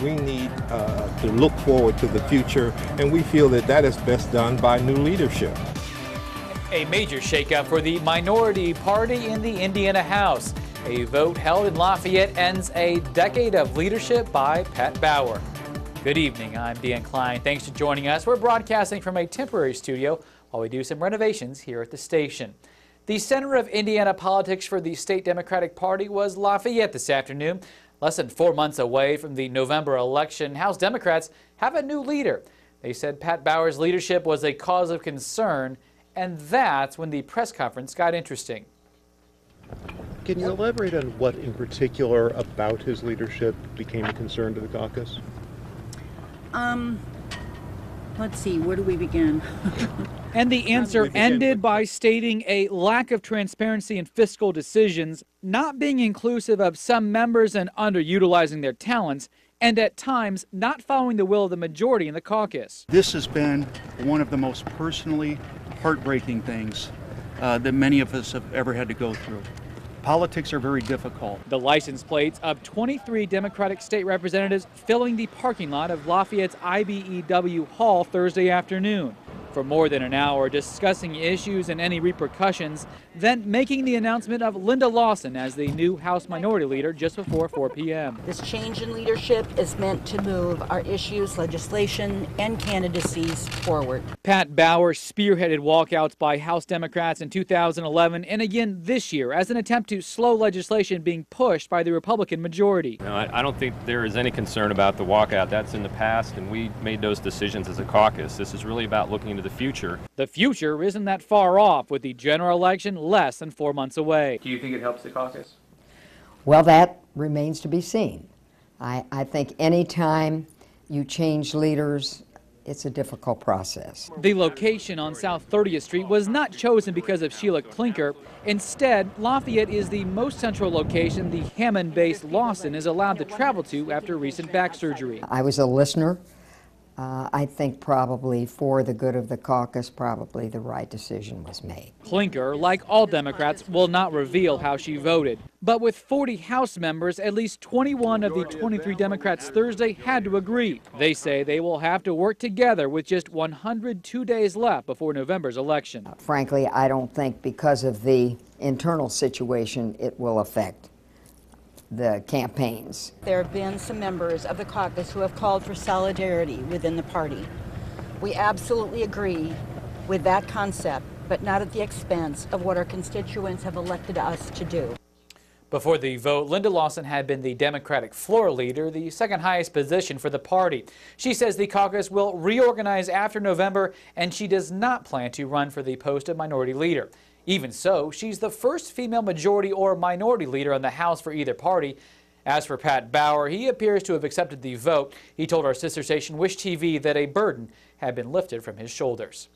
We need to look forward to the future, and we feel that that is best done by new leadership. A major shakeup for the minority party in the Indiana House. A vote held in Lafayette ends a decade of leadership by Pat Bauer. Good evening, I'm Dan Klein. Thanks for joining us. We're broadcasting from a temporary studio while we do some renovations here at the station. The center of Indiana politics for the state Democratic Party was Lafayette this afternoon. Less than 4 months away from the November election, House Democrats have a new leader. They said Pat Bauer's leadership was a cause of concern, and that's when the press conference got interesting. Can you elaborate on what in particular about his leadership became a concern to the caucus? Let's see, where do we begin? And the answer ended by stating a lack of transparency in fiscal decisions, not being inclusive of some members and underutilizing their talents, and at times not following the will of the majority in the caucus. This has been one of the most personally heartbreaking things that many of us have ever had to go through. Politics are very difficult. The license plates of 23 Democratic state representatives filling the parking lot of Lafayette's IBEW Hall Thursday afternoon for more than an hour, discussing issues and any repercussions, then making the announcement of Linda Lawson as the new House Minority Leader just before 4 p.m. This change in leadership is meant to move our issues, legislation, and candidacies forward. Pat Bauer spearheaded walkouts by House Democrats in 2011 and again this year as an attempt to slow legislation being pushed by the Republican majority. No, I don't think there is any concern about the walkout. That's in the past, and we made those decisions as a caucus. This is really about looking into the future. The future isn't that far off, with the general election less than 4 months away. Do you think it helps the caucus? Well, that remains to be seen. I think any time you change leaders, it's a difficult process. The location on South 30th Street was not chosen because of Sheila Klinker. Instead, Lafayette is the most central location the Hammond-based Lawson is allowed to travel to after recent back surgery. I was a listener. I think probably for the good of the caucus, probably the right decision was made. Klinker, like all Democrats, will not reveal how she voted. But with 40 House members, at least 21 of the 23 Democrats Thursday had to agree. They say they will have to work together with just 102 days left before November's election. Frankly, I don't think because of the internal situation it will affect the campaigns. There have been some members of the caucus who have called for solidarity within the party. We absolutely agree with that concept, but not at the expense of what our constituents have elected us to do. Before the vote, Linda Lawson had been the Democratic floor leader, the second highest position for the party. She says the caucus will reorganize after November, and she does not plan to run for the post of minority leader. Even so, she's the first female majority or minority leader in the House for either party. As for Pat Bauer, he appears to have accepted the vote. He told our sister station Wish TV that a burden had been lifted from his shoulders.